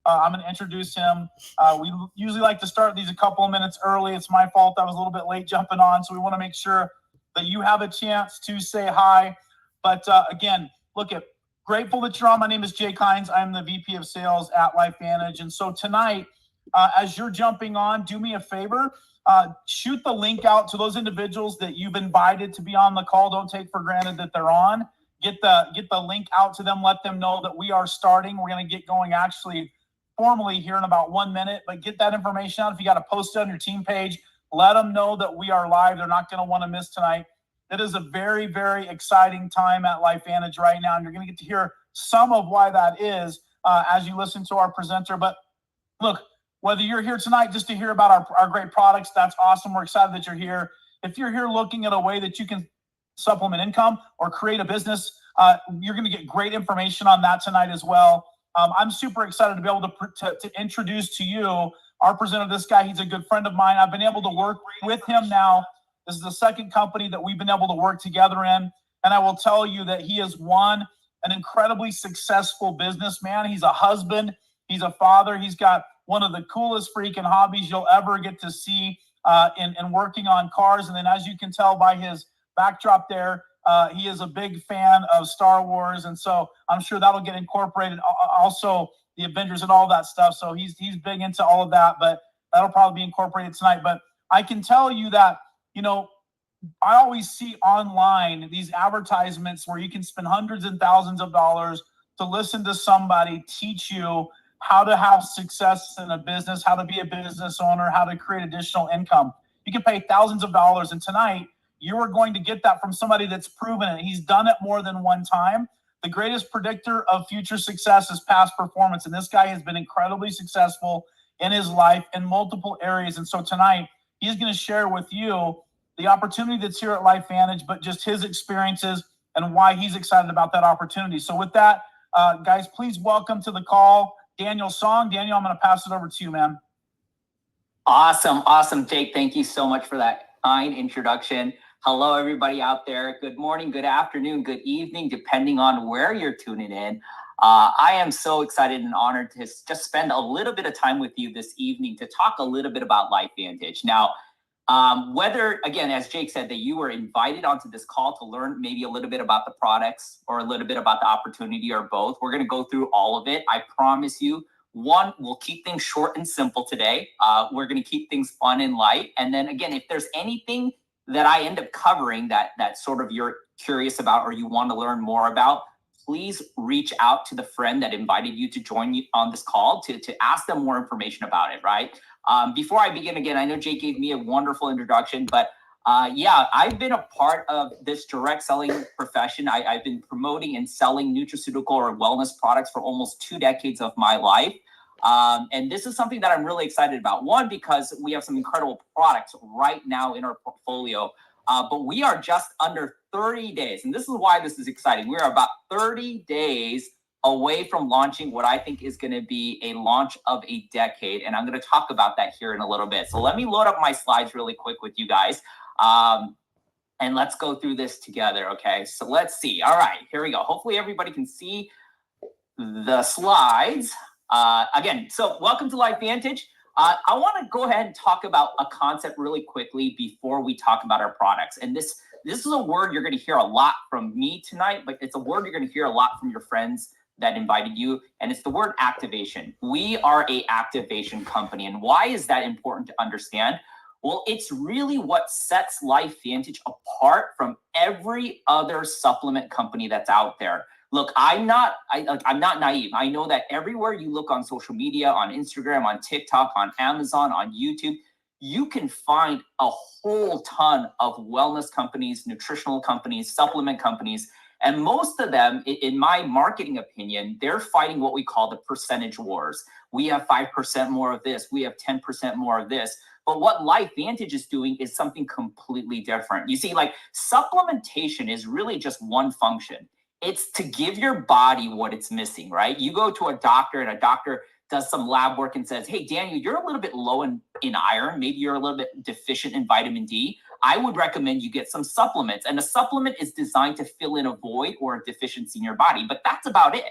I'm going to introduce him. We usually like to start these a couple of minutes early. It's my fault. I was a little bit late jumping on, so we want to make sure that you have a chance to say hi. But again, look, grateful that you're on. My name is Jake Hines. I'm the VP of Sales at LifeVantage. And so tonight, as you're jumping on, do me a favor. Shoot the link out to those individuals that you've invited to be on the call. Don't take for granted that they're on. Get the link out to them. Let them know that we are starting. We're going to get going actually formally here in about 1 minute, but get that information out. If you got to post it on your team page, let them know that we are live. They're not going to want to miss tonight. It is a very, very exciting time at LifeVantage right now, and you're going to get to hear some of why that is as you listen to our presenter. But look, whether you're here tonight just to hear about our great products, that's awesome. We're excited that you're here. If you're here looking at a way that you can supplement income or create a business, you're going to get great information on that tonight as well. I'm super excited to be able to introduce to you our presenter. This guy, he's a good friend of mine. I've been able to work with him now. This is the second company that we've been able to work together in. And I will tell you that he is an incredibly successful businessman. He's a husband. He's a father. He's got one of the coolest freaking hobbies you'll ever get to see in working on cars. And then as you can tell by his backdrop there, he is a big fan of Star Wars. And so I'm sure that'll get incorporated. Also the Avengers and all that stuff. So he's big into all of that, but that'll probably be incorporated tonight. But I can tell you that, I always see online these advertisements where you can spend hundreds and thousands of dollars to listen to somebody teach you how to have success in a business, how to be a business owner, how to create additional income. You can pay thousands of dollars, and tonight you are going to get that from somebody that's proven it. He's done it more than one time. The greatest predictor of future success is past performance, and this guy has been incredibly successful in his life in multiple areas. And so tonight he's going to share with you the opportunity that's here at LifeVantage, but just his experiences and why he's excited about that opportunity. So with that, guys, please welcome to the call Daniel Song. Daniel, I'm going to pass it over to you, man. Awesome, Jake. Thank you so much for that kind introduction. Hello, everybody out there. Good morning, good afternoon, good evening, depending on where you're tuning in. I am so excited and honored to just spend a little bit of time with you this evening to talk a little bit about LifeVantage. Now, whether, again, as Jake said, that you were invited onto this call to learn maybe a little bit about the products or a little bit about the opportunity or both, we're going to go through all of it. I promise you, one, we'll keep things short and simple today. We're going to keep things fun and light. And then again, if there's anything that I end up covering that sort of you're curious about or you want to learn more about, please reach out to the friend that invited you to join you on this call to ask them more information about it, right? Before I begin again, I know Jake gave me a wonderful introduction, but yeah, I've been a part of this direct selling profession. I've been promoting and selling nutraceutical or wellness products for almost 2 decades of my life. And this is something that I'm really excited about. One, because we have some incredible products right now in our portfolio, but we are just under 30 days. And this is why this is exciting. We are about 30 days away from launching what I think is going to be a launch of a decade. And I'm going to talk about that here in a little bit. So let me load up my slides really quick with you guys. And let's go through this together. Okay, so let's see. All right, here we go. Hopefully everybody can see the slides. Again, so welcome to LifeVantage. I want to go ahead and talk about a concept really quickly before we talk about our products. And this is a word you're going to hear a lot from me tonight, but it's a word you're going to hear a lot from your friends that invited you, and it's the word activation. We are a activation company, and why is that important to understand? Well, it's really what sets LifeVantage apart from every other supplement company that's out there. Look, I'm not naive. I know that everywhere you look on social media, on Instagram, on TikTok, on Amazon, on YouTube, you can find a whole ton of wellness companies, nutritional companies, supplement companies. And most of them, in my marketing opinion, they're fighting what we call the percentage wars. We have 5% more of this. We have 10% more of this. But what LifeVantage is doing is something completely different. You see, like supplementation is really just one function. It's to give your body what it's missing, right? You go to a doctor and a doctor does some lab work and says, hey, Daniel, you're a little bit low in iron. Maybe you're a little bit deficient in vitamin D. I would recommend you get some supplements. And a supplement is designed to fill in a void or a deficiency in your body, but that's about it.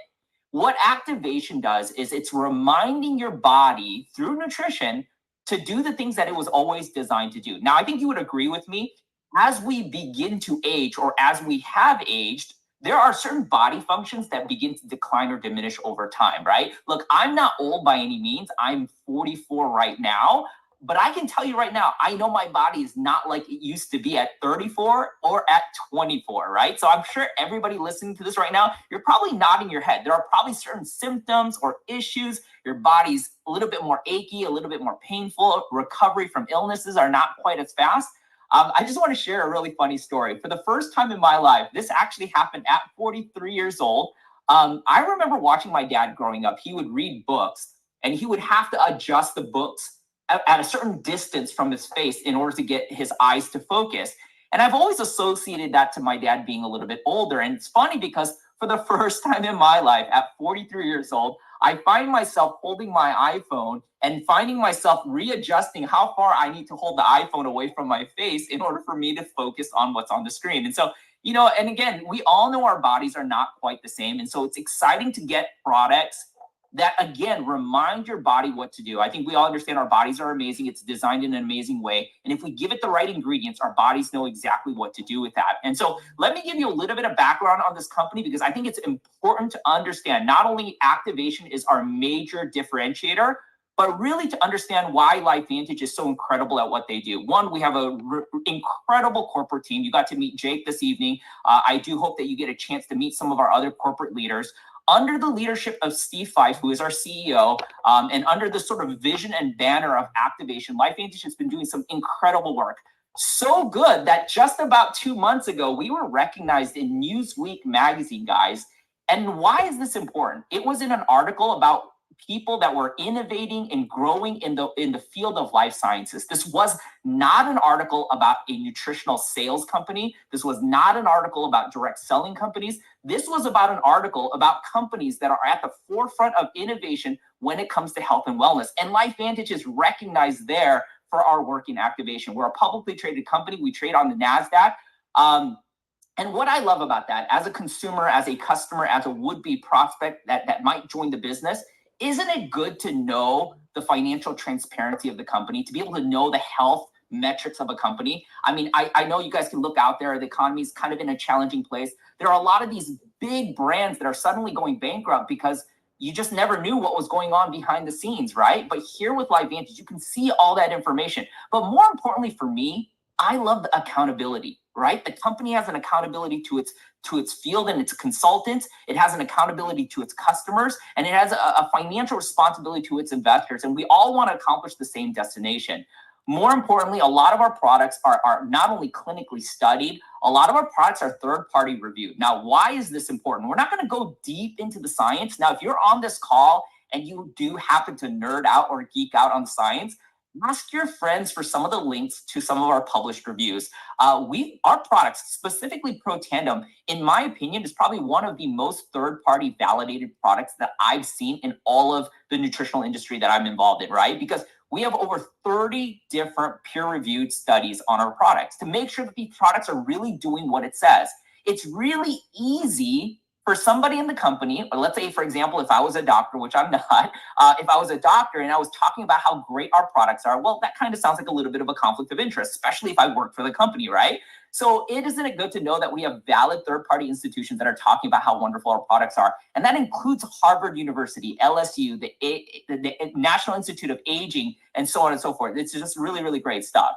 What activation does is it's reminding your body through nutrition to do the things that it was always designed to do. Now, I think you would agree with me, as we begin to age or as we have aged, there are certain body functions that begin to decline or diminish over time, right? Look, I'm not old by any means. I'm 44 right now. But I can tell you right now, I know my body is not like it used to be at 34 or at 24, right? So I'm sure everybody listening to this right now, you're probably nodding your head. There are probably certain symptoms or issues. Your body's a little bit more achy, a little bit more painful. Recovery from illnesses are not quite as fast. I just want to share a really funny story. For the first time in my life, this actually happened at 43 years old. I remember watching my dad growing up. He would read books and he would have to adjust the books at a certain distance from his face in order to get his eyes to focus. And I've always associated that to my dad being a little bit older. And it's funny because for the first time in my life at 43 years old, I find myself holding my iPhone and finding myself readjusting how far I need to hold the iPhone away from my face in order for me to focus on what's on the screen. And so, and again, we all know our bodies are not quite the same. And so it's exciting to get products that, again, remind your body what to do. I think we all understand our bodies are amazing. It's designed in an amazing way. And if we give it the right ingredients, our bodies know exactly what to do with that. And so let me give you a little bit of background on this company, because I think it's important to understand not only activation is our major differentiator, but really to understand why LifeVantage is so incredible at what they do. One, we have an incredible corporate team. You got to meet Jake this evening. I do hope that you get a chance to meet some of our other corporate leaders. Under the leadership of Steve Fife, who is our CEO, and under the sort of vision and banner of activation, LifeVantage has been doing some incredible work. So good that just about 2 months ago, we were recognized in Newsweek magazine, guys. And why is this important? It was in an article about people that were innovating and growing in the field of life sciences. This was not an article about a nutritional sales company. This was not an article about direct selling companies. This was about an article about companies that are at the forefront of innovation when it comes to health and wellness. And LifeVantage is recognized there for our work in activation. We're a publicly traded company. We trade on the NASDAQ. And what I love about that, as a consumer, as a customer, as a would-be prospect that might join the business, isn't it good to know the financial transparency of the company, to be able to know the health metrics of a company? I mean, I know you guys can look out there. The economy is kind of in a challenging place. There are a lot of these big brands that are suddenly going bankrupt because you just never knew what was going on behind the scenes, right? But here with LifeVantage, you can see all that information. But more importantly for me, I love the accountability, right? The company has an accountability to its field and its consultants. It has an accountability to its customers, and it has a financial responsibility to its investors. And we all want to accomplish the same destination. More importantly, a lot of our products are not only clinically studied, a lot of our products are third-party reviewed. Now, why is this important? We're not going to go deep into the science. Now, if you're on this call and you do happen to nerd out or geek out on science, ask your friends for some of the links to some of our published reviews. Our products, specifically Pro Tandem, in my opinion, is probably one of the most third-party validated products that I've seen in all of the nutritional industry that I'm involved in, right? Because we have over 30 different peer-reviewed studies on our products to make sure that these products are really doing what it says. It's really easy for somebody in the company, or let's say, for example, if I was a doctor, which I'm not, if I was a doctor and I was talking about how great our products are, well, that kind of sounds like a little bit of a conflict of interest, especially if I work for the company, right? So isn't it good to know that we have valid third-party institutions that are talking about how wonderful our products are? And that includes Harvard University, LSU, the National Institute of Aging, and so on and so forth. It's just really, really great stuff.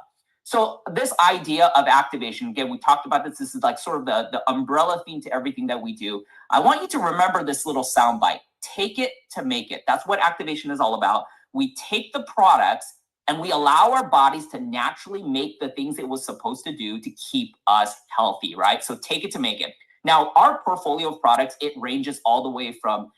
So this idea of activation, again, we talked about this. This is like sort of the umbrella theme to everything that we do. I want you to remember this little soundbite. Take it to make it. That's what activation is all about. We take the products and we allow our bodies to naturally make the things it was supposed to do to keep us healthy, right? So take it to make it. Now, our portfolio of products, it ranges all the way from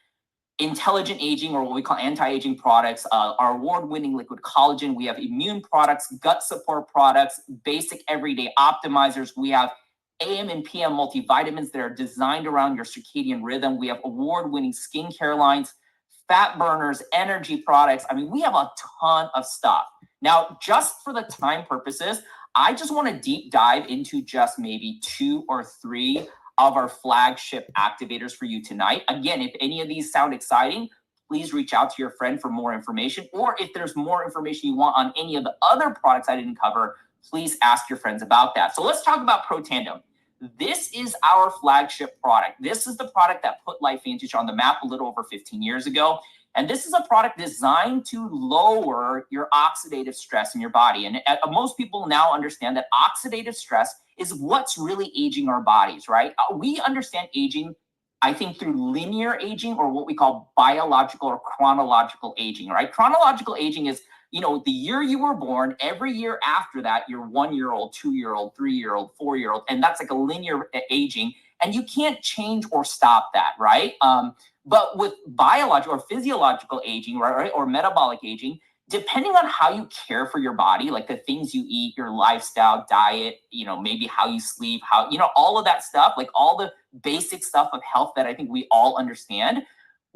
intelligent aging, or what we call anti-aging products, our award-winning liquid collagen. We have immune products, gut support products, basic everyday optimizers. We have AM and PM multivitamins that are designed around your circadian rhythm. We have award-winning skincare lines, fat burners, energy products. I mean, we have a ton of stuff. Now, just for the time purposes, I just want to deep dive into just maybe 2 or 3 of our flagship activators for you tonight. Again, if any of these sound exciting, please reach out to your friend for more information. Or if there's more information you want on any of the other products I didn't cover, please ask your friends about that. So let's talk about Protandim. This is our flagship product. This is the product that put LifeVantage on the map a little over 15 years ago. And this is a product designed to lower your oxidative stress in your body. And most people now understand that oxidative stress is what's really aging our bodies, right? We understand aging, I think, through linear aging, or what we call biological or chronological aging, right? Chronological aging is, the year you were born, every year after that, you're 1 year old, 2 year old, 3 year old, 4 year old. And that's like a linear aging. And you can't change or stop that, right? But with biological or physiological aging, right, or metabolic aging, depending on how you care for your body, like the things you eat, your lifestyle, diet, maybe how you sleep, all of that stuff, like all the basic stuff of health that I think we all understand,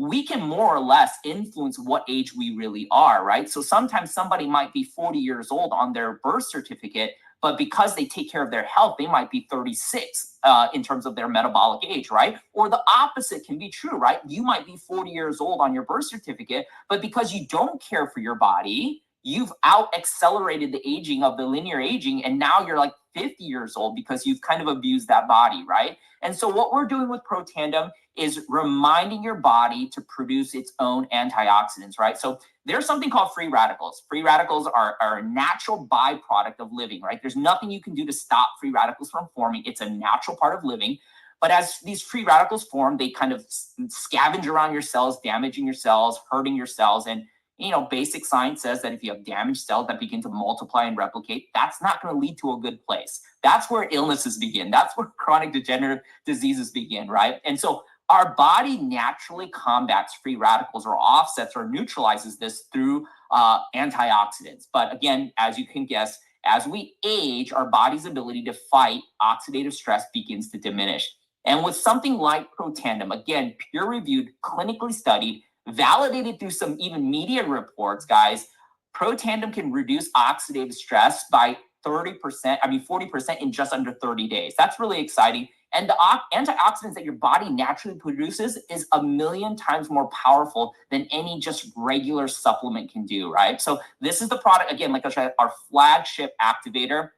we can more or less influence what age we really are, right? So sometimes somebody might be 40 years old on their birth certificate, but because they take care of their health, they might be 36 in terms of their metabolic age, right? Or the opposite can be true, right? You might be 40 years old on your birth certificate, but because you don't care for your body, you've out accelerated the aging of the linear aging, and now you're like 50 years old because you've kind of abused that body, right? And so what we're doing with Protandim is reminding your body to produce its own antioxidants, right? So there's something called free radicals. Free radicals are a natural byproduct of living, right? There's nothing you can do to stop free radicals from forming. It's a natural part of living. But as these free radicals form, they kind of scavenge around your cells, damaging your cells, hurting your cells. And basic science says that if you have damaged cells that begin to multiply and replicate, that's not going to lead to a good place. That's where illnesses begin. That's where chronic degenerative diseases begin, right? And so our body naturally combats free radicals or offsets or neutralizes this through antioxidants. But again, as you can guess, as we age, our body's ability to fight oxidative stress begins to diminish. And with something like Protandim, again, peer-reviewed, clinically studied, validated through some even media reports, guys, Protandim can reduce oxidative stress by 40% in just under 30 days. That's really exciting. And the antioxidants that your body naturally produces is 1,000,000 times more powerful than any just regular supplement can do, right? So this is the product, again, like I said, our flagship activator.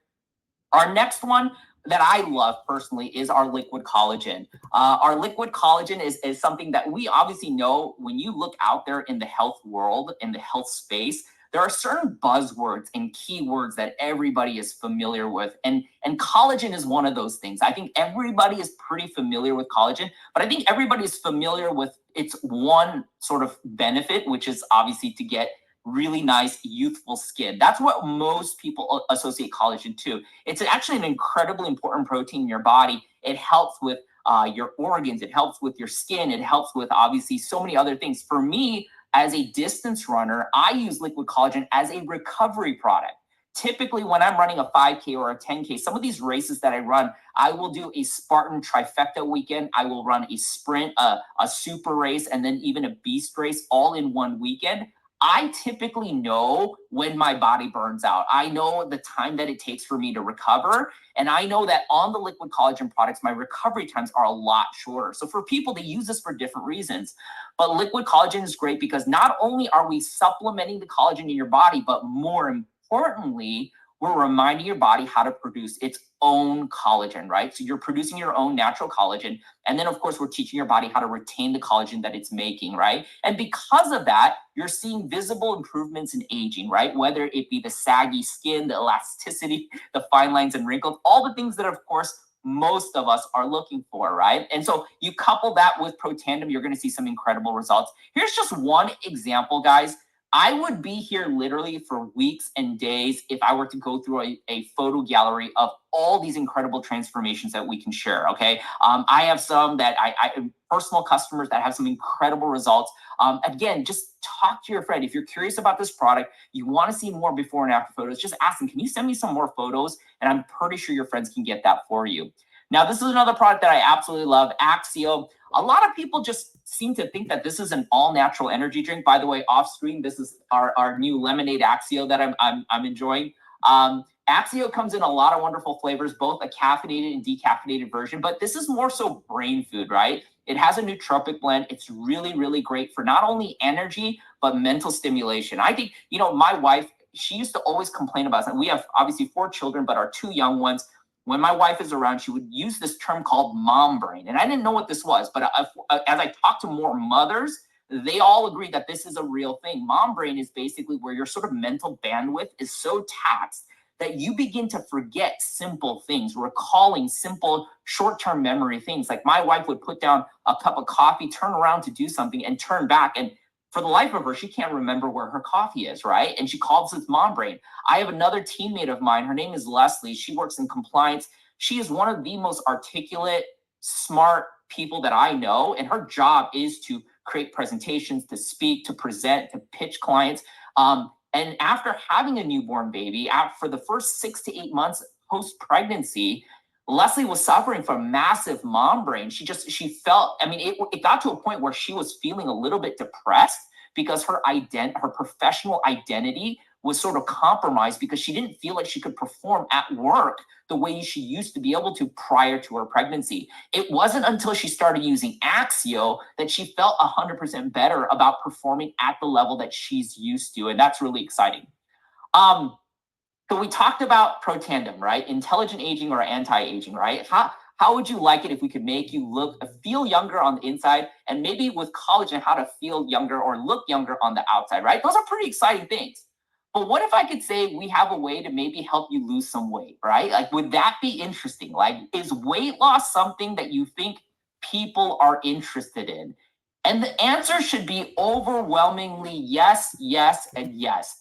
Our next one that I love personally is our liquid collagen. Our liquid collagen is something that we obviously know when you look out there in the health world, in the health space, there are certain buzzwords and keywords that everybody is familiar with. And collagen is one of those things. I think everybody is pretty familiar with collagen, but I think everybody is familiar with its one sort of benefit, which is obviously to get really nice youthful skin. That's what most people associate collagen to. It's actually an incredibly important protein in your body. It helps with your organs. It helps with your skin. It helps with obviously so many other things. For me, as a distance runner, I use liquid collagen as a recovery product. Typically, when I'm running a 5K or a 10K, some of these races that I run, I will do a Spartan trifecta weekend. I will run a sprint, a super race, and then even a beast race all in one weekend. I typically know when my body burns out. I know the time that it takes for me to recover. And I know that on the liquid collagen products, my recovery times are a lot shorter. So for people, they use this for different reasons. But liquid collagen is great because not only are we supplementing the collagen in your body, but more importantly, we're reminding your body how to produce its own collagen, right? So you're producing your own natural collagen. And then, of course, we're teaching your body how to retain the collagen that it's making, right? And because of that, you're seeing visible improvements in aging, right? Whether it be the saggy skin, the elasticity, the fine lines and wrinkles, all the things that, of course, most of us are looking for, right? And so you couple that with Protandim, you're going to see some incredible results. Here's just one example, guys. I would be here literally for weeks and days if I were to go through a photo gallery of all these incredible transformations that we can share, okay? I have some that I personal customers that have some incredible results. Again, just talk to your friend. If you're curious about this product, you want to see more before and after photos, just ask them, can you send me some more photos? And I'm pretty sure your friends can get that for you. Now, this is another product that I absolutely love, Axio. A lot of people just seem to think that this is an all-natural energy drink. By the way, off screen, this is our new lemonade Axio that I'm enjoying. Axio comes in a lot of wonderful flavors, both a caffeinated and decaffeinated version, but this is more so brain food, right? It has a nootropic blend. It's really, really great for not only energy, but mental stimulation. I think, my wife, she used to always complain about it. We have obviously 4 children, but our 2 young ones, when my wife is around, she would use this term called mom brain. And I didn't know what this was, but as I talked to more mothers, they all agree that this is a real thing. Mom brain is basically where your sort of mental bandwidth is so taxed that you begin to forget simple things, recalling simple short-term memory things. Like my wife would put down a cup of coffee, turn around to do something, and turn back. And for the life of her, she can't remember where her coffee is, right? And she calls it mom brain. I have another teammate of mine. Her name is Leslie. She works in compliance. She is one of the most articulate, smart people that I know. And her job is to create presentations, to speak, to present, to pitch clients. And after having a newborn baby, for the first 6 to 8 months post-pregnancy, Leslie was suffering from massive mom brain. She felt, it got to a point where she was feeling a little bit depressed because her professional identity was sort of compromised because she didn't feel like she could perform at work the way she used to be able to prior to her pregnancy. It wasn't until she started using Axio that she felt 100% better about performing at the level that she's used to. And that's really exciting. So we talked about Protandim, right? Intelligent aging or anti-aging, right? How would you like it if we could make you feel younger on the inside, and maybe with collagen, how to feel younger or look younger on the outside, right? Those are pretty exciting things. But what if I could say we have a way to maybe help you lose some weight, right? Like, would that be interesting? Like, is weight loss something that you think people are interested in? And the answer should be overwhelmingly yes, yes, and yes.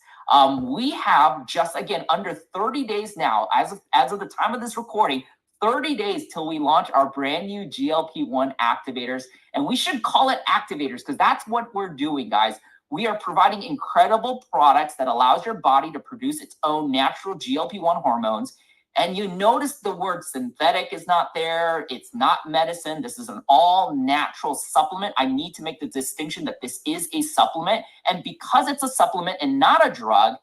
We have just, again, under 30 days now, as of the time of this recording, 30 days till we launch our brand new GLP-1 activators. And we should call it activators because that's what we're doing, guys. We are providing incredible products that allows your body to produce its own natural GLP-1 hormones. And you notice the word synthetic is not there. It's not medicine. This is an all natural supplement. I need to make the distinction that this is a supplement. And because it's a supplement and not a drug,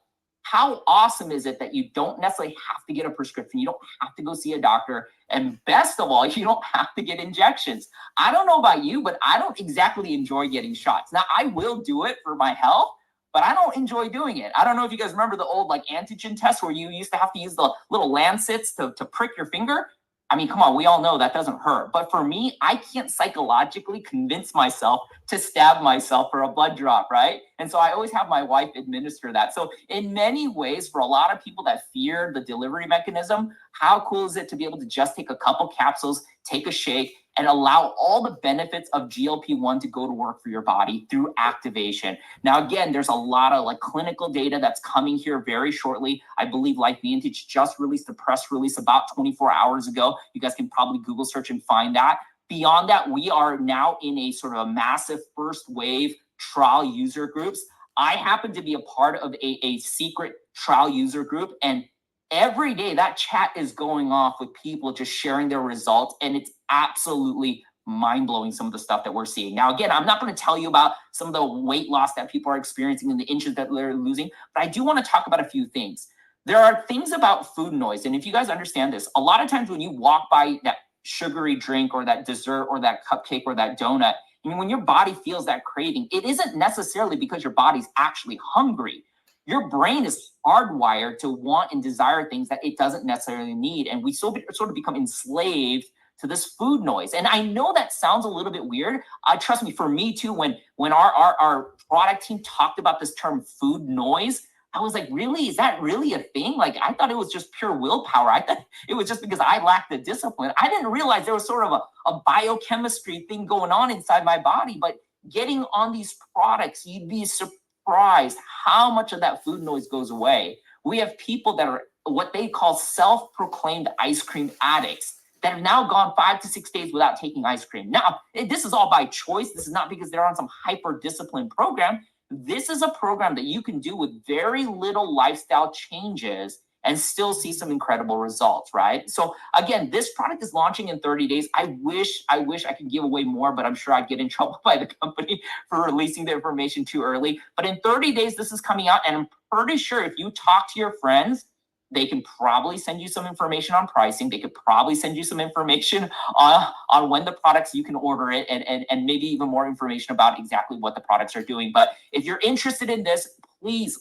how awesome is it that you don't necessarily have to get a prescription? You don't have to go see a doctor. And best of all, you don't have to get injections. I don't know about you, but I don't exactly enjoy getting shots. Now, I will do it for my health, but I don't enjoy doing it. I don't know if you guys remember the old antigen test where you used to have to use the little lancets to prick your finger. I mean, come on, we all know that doesn't hurt. But for me, I can't psychologically convince myself to stab myself for a blood drop, right? And so I always have my wife administer that. So in many ways, for a lot of people that fear the delivery mechanism, how cool is it to be able to just take a couple capsules, take a shake, and allow all the benefits of GLP-1 to go to work for your body through activation. Now, again, there's a lot of clinical data that's coming here very shortly. I believe LifeVantage just released a press release about 24 hours ago. You guys can probably Google search and find that. Beyond that, we are now in a sort of a massive first wave trial user groups. I happen to be a part of a secret trial user group, and every day that chat is going off with people just sharing their results, and it's absolutely mind-blowing, some of the stuff that we're seeing. Now, again, I'm not going to tell you about some of the weight loss that people are experiencing and the inches that they're losing, but I do want to talk about a few things. There are things about food noise, and if you guys understand this, a lot of times when you walk by that sugary drink or that dessert or that cupcake or that donut, I mean, when your body feels that craving, it isn't necessarily because your body's actually hungry. Your brain is hardwired to want and desire things that it doesn't necessarily need. And we sort of become enslaved to this food noise. And I know that sounds a little bit weird. Trust me, for me too, when our product team talked about this term food noise, I was like, really? Is that really a thing? I thought it was just pure willpower. I thought it was just because I lacked the discipline. I didn't realize there was sort of a biochemistry thing going on inside my body. But getting on these products, you'd be surprised how much of that food noise goes away. We have people that are what they call self-proclaimed ice cream addicts that have now gone 5 to 6 days without taking ice cream. Now, this is all by choice. This is not because they're on some hyper-disciplined program. This is a program that you can do with very little lifestyle changes and still see some incredible results, right? So again, this product is launching in 30 days. I wish I could give away more, but I'm sure I'd get in trouble by the company for releasing the information too early. But in 30 days, this is coming out, and I'm pretty sure if you talk to your friends, They can probably send you some information on pricing. They could probably send you some information on when the products you can order it, and maybe even more information about exactly what the products are doing. But if you're interested in this, please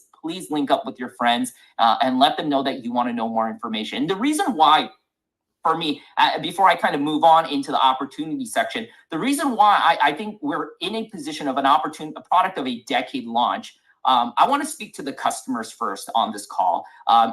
link up with your friends and let them know that you want to know more information. And the reason why, for me, before I kind of move on into the opportunity section, the reason why I think we're in a position of a product of a decade launch, I want to speak to the customers first on this call.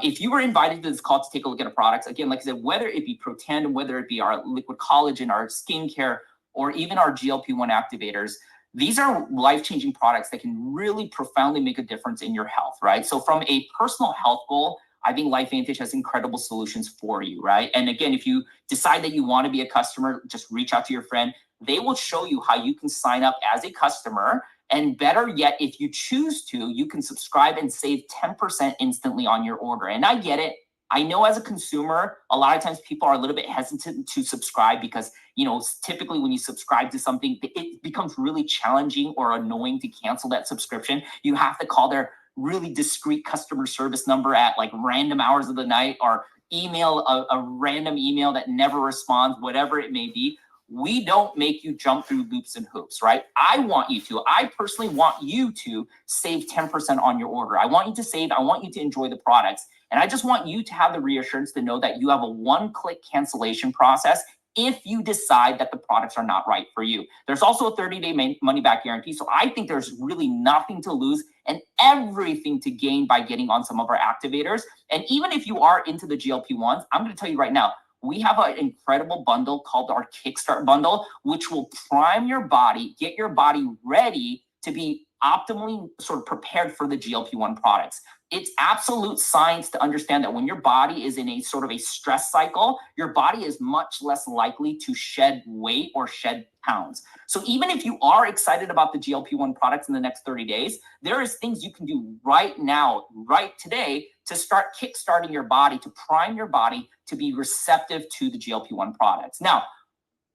If you were invited to this call to take a look at a product, again, like I said, whether it be Protandim, whether it be our liquid collagen, our skincare, or even our GLP-1 activators, these are life-changing products that can really profoundly make a difference in your health, right? So from a personal health goal, I think LifeVantage has incredible solutions for you, right? And again, if you decide that you want to be a customer, just reach out to your friend. They will show you how you can sign up as a customer. And better yet, if you choose to, you can subscribe and save 10% instantly on your order. And I get it. I know as a consumer, a lot of times people are a little bit hesitant to subscribe because, typically when you subscribe to something, it becomes really challenging or annoying to cancel that subscription. You have to call their really discreet customer service number at like random hours of the night, or email a random email that never responds, whatever it may be. We don't make you jump through loops and hoops, right? I personally want you to save 10% on your order. I want you to save, I want you to enjoy the products. And I just want you to have the reassurance to know that you have a one-click cancellation process if you decide that the products are not right for you. There's also a 30-day money-back guarantee. So I think there's really nothing to lose and everything to gain by getting on some of our activators. And even if you are into the GLP-1s, I'm going to tell you right now, we have an incredible bundle called our Kickstart bundle, which will prime your body, get your body ready to be optimally sort of prepared for the GLP-1 products. It's absolute science to understand that when your body is in a sort of a stress cycle, your body is much less likely to shed weight or shed pounds. So even if you are excited about the GLP-1 products in the next 30 days, there is things you can do right now, right today, to start kickstarting your body, to prime your body to be receptive to the GLP-1 products. Now,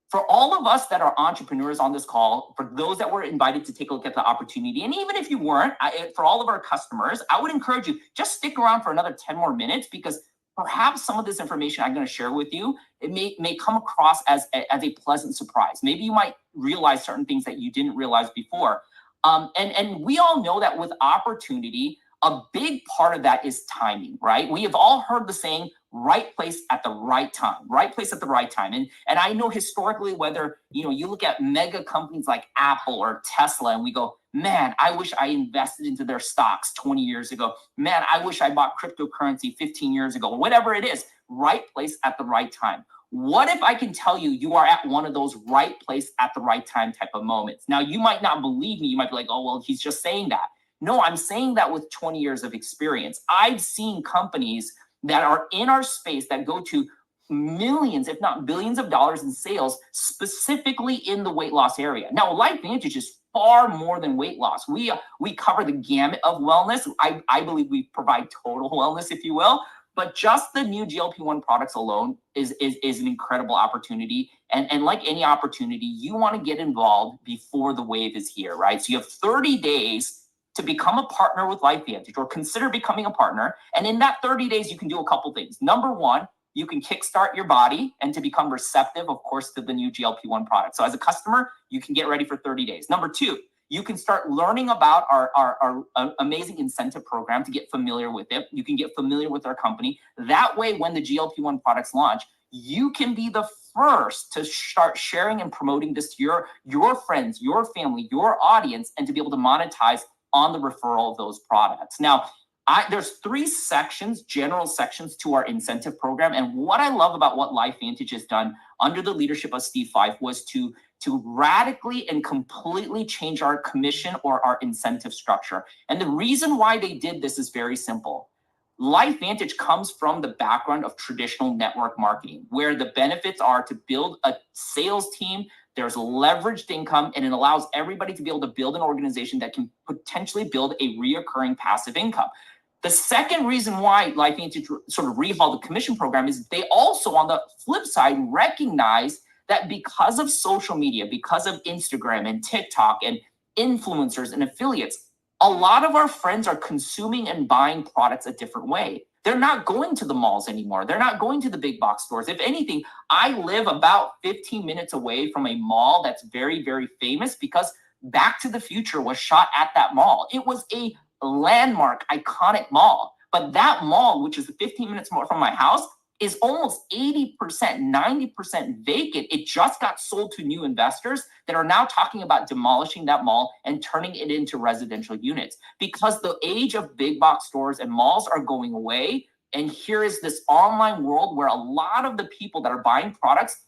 for all of us that are entrepreneurs on this call, for those that were invited to take a look at the opportunity, and even if you weren't, for all of our customers, I would encourage you, just stick around for another 10 more minutes, because perhaps some of this information I'm going to share with you, it may come across as a pleasant surprise. Maybe you might realize certain things that you didn't realize before. And we all know that with opportunity, a big part of that is timing, right? We have all heard the saying, right place at the right time, right place at the right time. And I know historically, whether, you look at mega companies like Apple or Tesla, and we go, man, I wish I invested into their stocks 20 years ago. Man, I wish I bought cryptocurrency 15 years ago, whatever it is, right place at the right time. What if I can tell you, you are at one of those right place at the right time type of moments? Now, you might not believe me. You might be like, oh, well, he's just saying that. No, I'm saying that with 20 years of experience. I've seen companies that are in our space that go to millions, if not billions of dollars in sales, specifically in the weight loss area. Now, LifeVantage is far more than weight loss. We cover the gamut of wellness. I believe we provide total wellness, if you will. But just the new GLP-1 products alone is an incredible opportunity. And like any opportunity, you want to get involved before the wave is here, right? So you have 30 days to become a partner with LifeVantage, or consider becoming a partner. And in that 30 days, you can do a couple things. Number one, you can kickstart your body and to become receptive, of course, to the new GLP-1 product. So as a customer, you can get ready for 30 days. Number two, you can start learning about our amazing incentive program to get familiar with it. You can get familiar with our company. That way, when the GLP-1 products launch, you can be the first to start sharing and promoting this to your friends, your family, your audience, and to be able to monetize on the referral of those products. Now, there's 3 sections, general sections to our incentive program. And what I love about what LifeVantage has done under the leadership of Steve Fife was to radically and completely change our commission or our incentive structure. And the reason why they did this is very simple. LifeVantage comes from the background of traditional network marketing, where the benefits are to build a sales team. There's leveraged income, and it allows everybody to be able to build an organization that can potentially build a reoccurring passive income. The second reason why LifeVantage sort of rehauled the commission program is they also, on the flip side, recognize that because of social media, because of Instagram and TikTok and influencers and affiliates, a lot of our friends are consuming and buying products a different way. They're not going to the malls anymore. They're not going to the big box stores. If anything, I live about 15 minutes away from a mall that's very, very famous because Back to the Future was shot at that mall. It was a landmark, iconic mall. But that mall, which is 15 minutes more from my house, is almost 80%, 90% vacant. It just got sold to new investors that are now talking about demolishing that mall and turning it into residential units because the age of big box stores and malls are going away. And here is this online world where a lot of the people that are buying products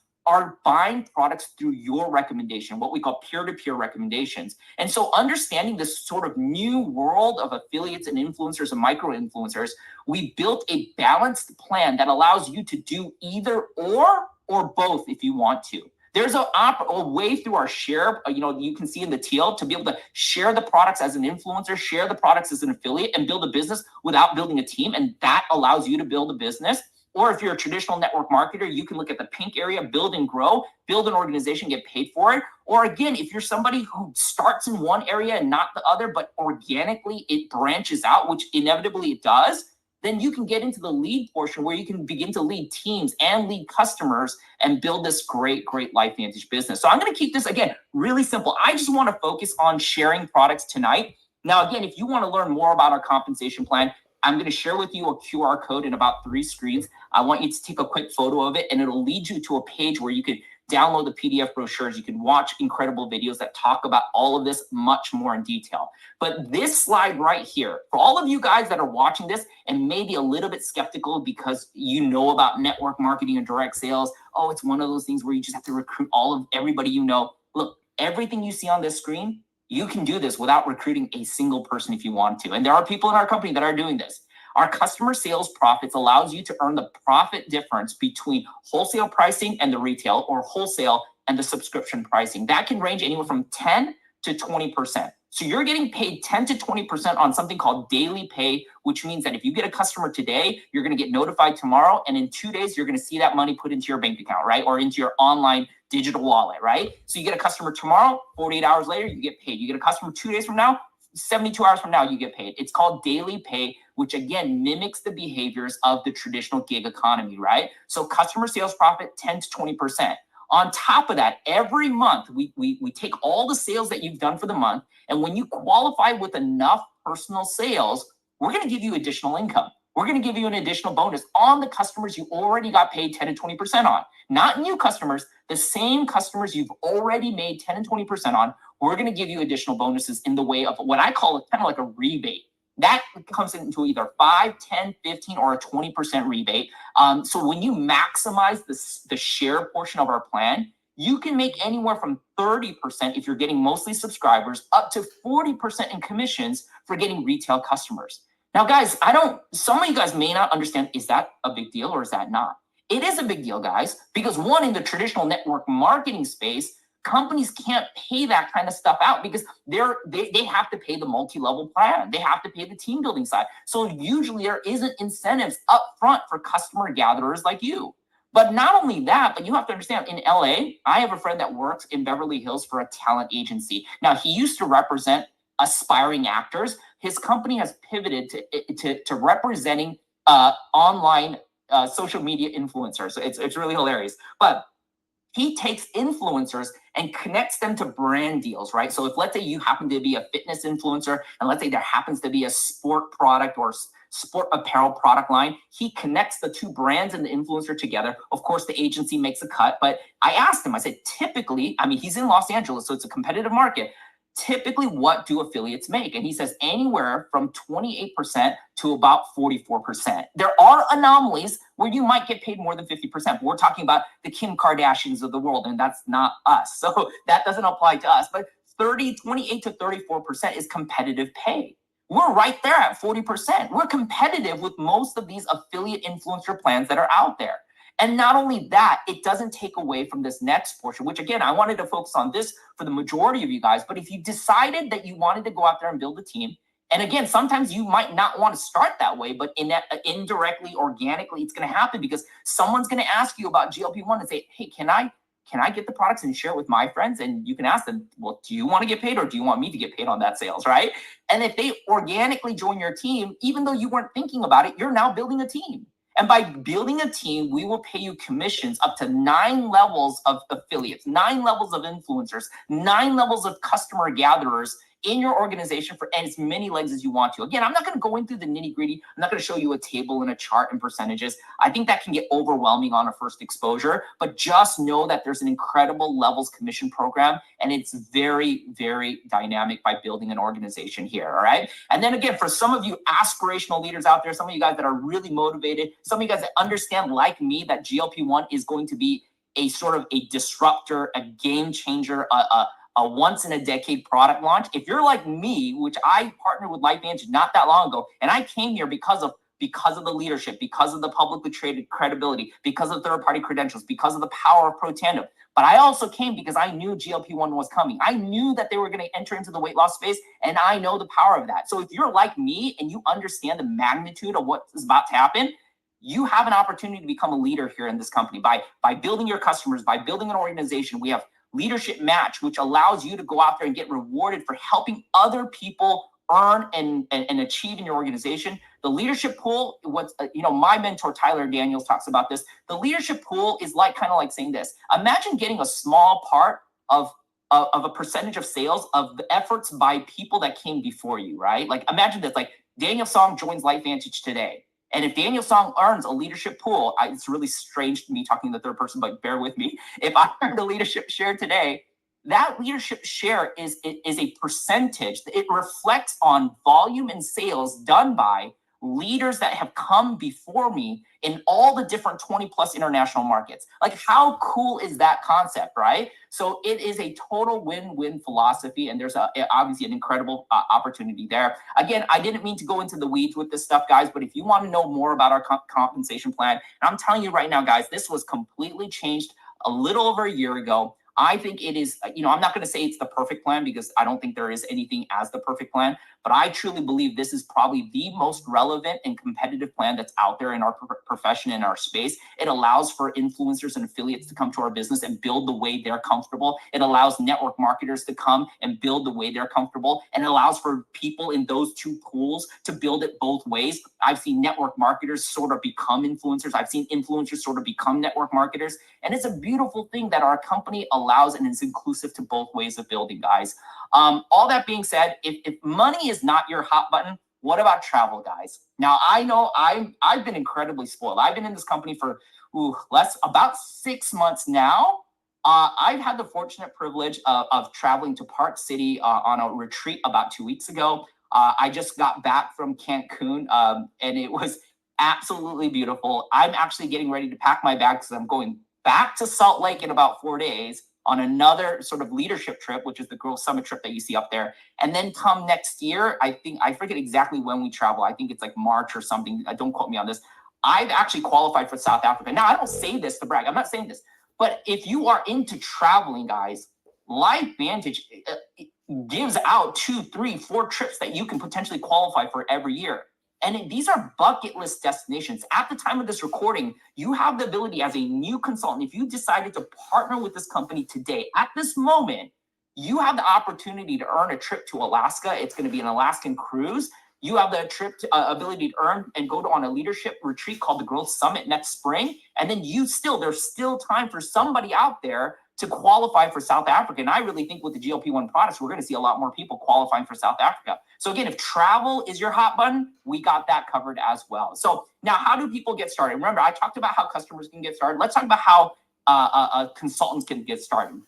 through your recommendation, what we call peer-to-peer recommendations. And so understanding this sort of new world of affiliates and influencers and micro-influencers, we built a balanced plan that allows you to do either or both if you want to. There's a way through our share, you can see in the teal, to be able to share the products as an influencer, share the products as an affiliate, and build a business without building a team. And that allows you to build a business. Or if you're a traditional network marketer, you can look at the pink area, build and grow, build an organization, get paid for it. Or again, if you're somebody who starts in one area and not the other, but organically it branches out, which inevitably it does, then you can get into the lead portion where you can begin to lead teams and lead customers and build this great, great LifeVantage business. So I'm going to keep this, again, really simple. I just want to focus on sharing products tonight. Now, again, if you want to learn more about our compensation plan, I'm going to share with you a QR code in about 3 screens. I want you to take a quick photo of it, and it'll lead you to a page where you can download the PDF brochures. You can watch incredible videos that talk about all of this much more in detail. But this slide right here, for all of you guys that are watching this and maybe a little bit skeptical because you know about network marketing and direct sales, oh, it's one of those things where you just have to recruit all of everybody you know. Look, everything you see on this screen, you can do this without recruiting a single person if you want to. And there are people in our company that are doing this. Our customer sales profits allows you to earn the profit difference between wholesale pricing and the retail, or wholesale and the subscription pricing. That can range anywhere from 10 to 20%. So you're getting paid 10 to 20% on something called daily pay, which means that if you get a customer today, you're going to get notified tomorrow. And in 2 days, you're going to see that money put into your bank account, right? Or into your online digital wallet, right? So you get a customer tomorrow, 48 hours later, you get paid. You get a customer 2 days from now, 72 hours from now, you get paid. It's called daily pay, which again mimics the behaviors of the traditional gig economy, right? So customer sales profit, 10 to 20%. On top of that, every month, we take all the sales that you've done for the month, and when you qualify with enough personal sales, we're going to give you additional income. We're going to give you an additional bonus on the customers you already got paid 10 to 20% on. Not new customers, the same customers you've already made 10 and 20% on. We're going to give you additional bonuses in the way of what I call kind of like a rebate. That comes into either 5, 10, 15, or a 20% rebate. So when you maximize the share portion of our plan, you can make anywhere from 30% if you're getting mostly subscribers, up to 40% in commissions for getting retail customers. Now, guys, some of you guys may not understand, is that a big deal or is that not? It is a big deal, guys, because one, in the traditional network marketing space, companies can't pay that kind of stuff out because they have to pay the multi-level plan. They have to pay the team building side. So usually there isn't incentives up front for customer gatherers like you. But not only that, but you have to understand, in LA, I have a friend that works in Beverly Hills for a talent agency. Now, he used to represent aspiring actors. His company has pivoted to representing online social media influencers. So it's really hilarious. But he takes influencers and connects them to brand deals, right? So if, let's say, you happen to be a fitness influencer, and let's say there happens to be a sport product or sport apparel product line, he connects the two brands and the influencer together. Of course, the agency makes a cut, but I asked him, I said, typically, I mean, he's in Los Angeles, so it's a competitive market. Typically, what do affiliates make? And he says anywhere from 28% to about 44%. There are anomalies where you might get paid more than 50%. But we're talking about the Kim Kardashians of the world, and that's not us. So that doesn't apply to us. But 28 to 34% is competitive pay. We're right there at 40%. We're competitive with most of these affiliate influencer plans that are out there. And not only that, it doesn't take away from this next portion, which again, I wanted to focus on this for the majority of you guys. But if you decided that you wanted to go out there and build a team, and again, sometimes you might not want to start that way, but indirectly, organically, it's going to happen because someone's going to ask you about GLP-1 and say, hey, can can I get the products and share it with my friends? And you can ask them, well, do you want to get paid or do you want me to get paid on that sales, right? And if they organically join your team, even though you weren't thinking about it, you're now building a team. And by building a team, we will pay you commissions up to 9 levels of affiliates, 9 levels of influencers, 9 levels of customer gatherers in your organization for as many legs as you want to. Again, I'm not going to go into the nitty gritty. I'm not going to show you a table and a chart and percentages. I think that can get overwhelming on a first exposure, but just know that there's an incredible levels commission program, and it's very, very dynamic by building an organization here. All right. And then again, for some of you aspirational leaders out there, some of you guys that are really motivated, some of you guys that understand like me that GLP-1 is going to be a sort of a disruptor, a game changer, a once in a decade product launch. If you're like me, which I partnered with LifeVantage not that long ago, and I came here because of the leadership, because of the publicly traded credibility, because of third-party credentials, because of the power of Pro Tandem. But I also came because I knew GLP-1 was coming. I knew that they were going to enter into the weight loss space, and I know the power of that. So if you're like me and you understand the magnitude of what is about to happen, you have an opportunity to become a leader here in this company by building your customers, by building an organization. We have Leadership Match, which allows you to go out there and get rewarded for helping other people earn and achieve in your organization. The leadership pool, my mentor Tyler Daniels talks about this. The leadership pool is kind of like saying this: imagine getting a small part of a percentage of sales of the efforts by people that came before you, right? Like imagine this: like Daniel Song joins LifeVantage today. And if Daniel Song earns a leadership pool, it's really strange to me talking in the third person, but bear with me. If I earned a leadership share today, that leadership share is a percentage. It reflects on volume and sales done by leaders that have come before me in all the different 20 plus international markets. Like, how cool is that concept, right? So it is a total win-win philosophy, and there's obviously an incredible opportunity there. Again, I didn't mean to go into the weeds with this stuff, guys, but if you want to know more about our compensation plan, and I'm telling you right now, guys, this was completely changed a little over a year ago. I think it is, I'm not going to say it's the perfect plan because I don't think there is anything as the perfect plan, but I truly believe this is probably the most relevant and competitive plan that's out there in our profession, in our space. It allows for influencers and affiliates to come to our business and build the way they're comfortable. It allows network marketers to come and build the way they're comfortable. And it allows for people in those two pools to build it both ways. I've seen network marketers sort of become influencers. I've seen influencers sort of become network marketers. And it's a beautiful thing that our company allows, and it's inclusive to both ways of building, guys. All that being said, if money is not your hot button, what about travel, guys? Now, I know I've been incredibly spoiled. I've been in this company for about 6 months now. I've had the fortunate privilege of traveling to Park City on a retreat about 2 weeks ago. I just got back from Cancun, and it was absolutely beautiful. I'm actually getting ready to pack my bags because I'm going back to Salt Lake in about 4 days on another sort of leadership trip, which is the Girls Summit trip that you see up there. And then come next year, I forget exactly when we travel. I think it's like March or something. Don't quote me on this. I've actually qualified for South Africa. Now, I don't say this to brag. I'm not saying this. But if you are into traveling, guys, LifeVantage gives out 2, 3, 4 trips that you can potentially qualify for every year. And these are bucket list destinations. At the time of this recording, you have the ability as a new consultant, if you decided to partner with this company today, at this moment, you have the opportunity to earn a trip to Alaska. It's going to be an Alaskan cruise. You have the ability to earn and go on a leadership retreat called the Growth Summit next spring. And then there's still time for somebody out there to qualify for South Africa. And I really think with the GLP-1 products, we're going to see a lot more people qualifying for South Africa. So again, if travel is your hot button, we got that covered as well. So now, how do people get started? Remember, I talked about how customers can get started. Let's talk about how consultants can get started.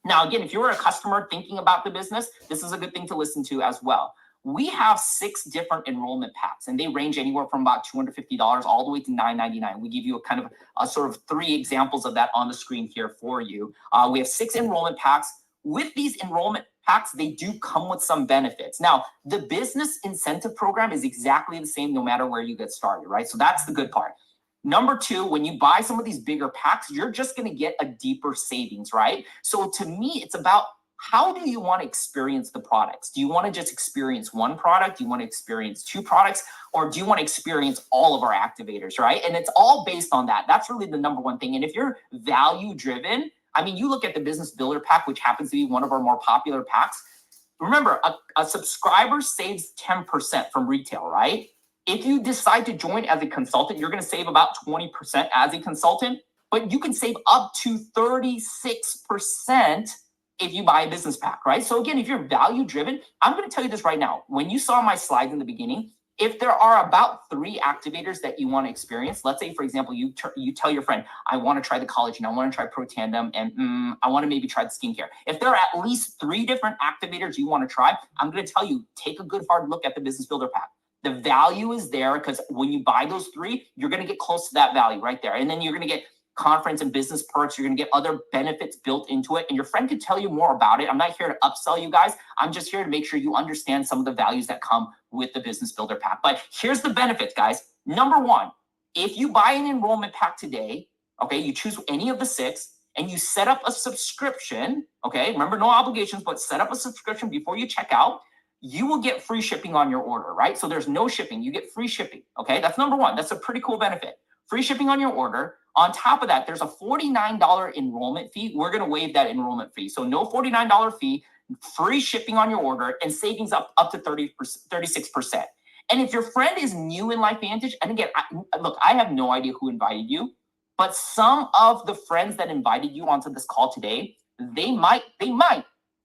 Now, again, if you're a customer thinking about the business, this is a good thing to listen to as well. We have 6 different enrollment packs, and they range anywhere from about $250 all the way to $999. We give you a sort of 3 examples of that on the screen here for you. We have 6 enrollment packs. With these enrollment packs, they do come with some benefits. Now, the business incentive program is exactly the same no matter where you get started, right? So that's the good part. Number 2, when you buy some of these bigger packs, you're just going to get a deeper savings, right? So to me, it's about, how do you want to experience the products? Do you want to just experience one product? Do you want to experience 2 products? Or do you want to experience all of our activators, right? And it's all based on that. That's really the number one thing. And if you're value driven, I mean, you look at the Business Builder Pack, which happens to be one of our more popular packs. Remember, a subscriber saves 10% from retail, right? If you decide to join as a consultant, you're going to save about 20% as a consultant, but you can save up to 36% if you buy a business pack, right? So again, if you're value driven, I'm going to tell you this right now. When you saw my slides in the beginning, if there are about 3 activators that you want to experience, let's say, for example, you tell your friend, I want to try the collagen, I want to try Pro Tandem, and I want to maybe try the skincare. If there are at least 3 different activators you want to try, I'm going to tell you, take a good hard look at the Business Builder Pack. The value is there because when you buy those 3, you're going to get close to that value right there. And then you're going to get conference and business perks. You're going to get other benefits built into it. And your friend can tell you more about it. I'm not here to upsell you guys. I'm just here to make sure you understand some of the values that come with the Business Builder Pack. But here's the benefits, guys. Number 1, if you buy an enrollment pack today, okay, you choose any of the 6 and you set up a subscription, okay, remember no obligations, but set up a subscription before you check out, you will get free shipping on your order, right? So there's no shipping, you get free shipping, okay? That's number 1. That's a pretty cool benefit. Free shipping on your order. On top of that, there's a $49 enrollment fee. We're going to waive that enrollment fee. So no $49 fee, free shipping on your order, and savings up to 36%. And if your friend is new in LifeVantage, and again, look, I have no idea who invited you, but some of the friends that invited you onto this call today, they might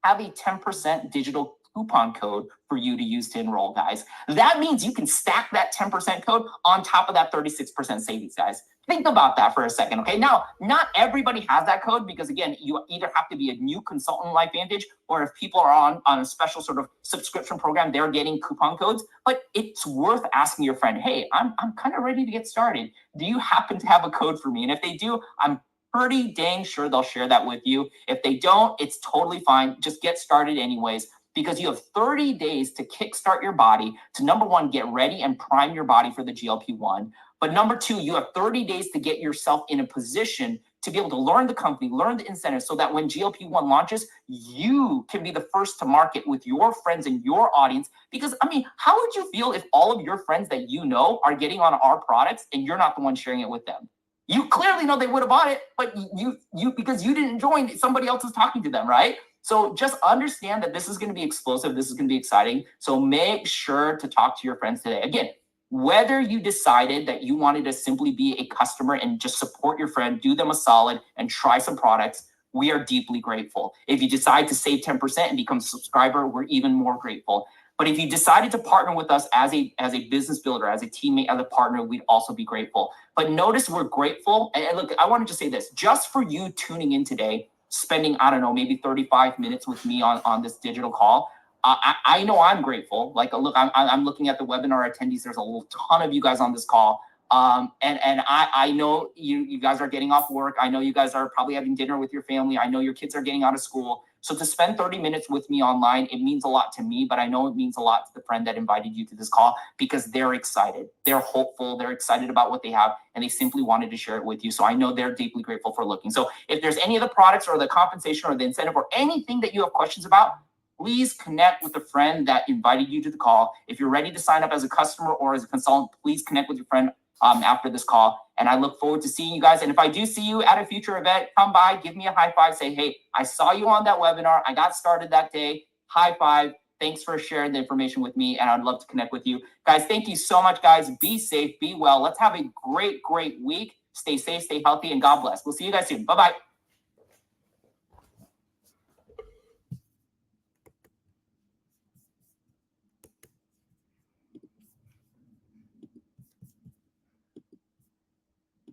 have a 10% digital coupon code for you to use to enroll, guys. That means you can stack that 10% code on top of that 36% savings, guys. Think about that for a second, okay? Now, not everybody has that code because, again, you either have to be a new consultant in LifeVantage, or if people are on a special sort of subscription program, they're getting coupon codes. But it's worth asking your friend, hey, I'm kind of ready to get started. Do you happen to have a code for me? And if they do, I'm pretty dang sure they'll share that with you. If they don't, it's totally fine. Just get started anyways, because you have 30 days to kickstart your body to, number 1, get ready and prime your body for the GLP-1. But number 2, you have 30 days to get yourself in a position to be able to learn the company, learn the incentives, so that when GLP-1 launches, you can be the first to market with your friends and your audience. Because, I mean, how would you feel if all of your friends that you know are getting on our products and you're not the one sharing it with them? You clearly know they would have bought it, but you because you didn't join, somebody else is talking to them, right? So just understand that this is going to be explosive. This is going to be exciting. So make sure to talk to your friends today. Again, whether you decided that you wanted to simply be a customer and just support your friend, do them a solid and try some products, we are deeply grateful. If you decide to save 10% and become a subscriber, we're even more grateful. But if you decided to partner with us as a business builder, as a teammate, as a partner, we'd also be grateful. But notice we're grateful. And look, I want to just say this, just for you tuning in today, spending, I don't know, maybe 35 minutes with me on this digital call, I know I'm grateful. Like, look, I'm looking at the webinar attendees. There's a ton of you guys on this call. And I know you guys are getting off work. I know you guys are probably having dinner with your family. I know your kids are getting out of school. So to spend 30 minutes with me online, it means a lot to me, but I know it means a lot to the friend that invited you to this call, because they're excited. They're hopeful. They're excited about what they have, and they simply wanted to share it with you. So I know they're deeply grateful for looking. So if there's any of the products or the compensation or the incentive or anything that you have questions about, please connect with the friend that invited you to the call. If you're ready to sign up as a customer or as a consultant, please connect with your friend after this call. And I look forward to seeing you guys. And if I do see you at a future event, come by, give me a high five, say, hey, I saw you on that webinar. I got started that day. High five. Thanks for sharing the information with me. And I'd love to connect with you. Guys, thank you so much, guys. Be safe, be well. Let's have a great, great week. Stay safe, stay healthy, and God bless. We'll see you guys soon. Bye-bye.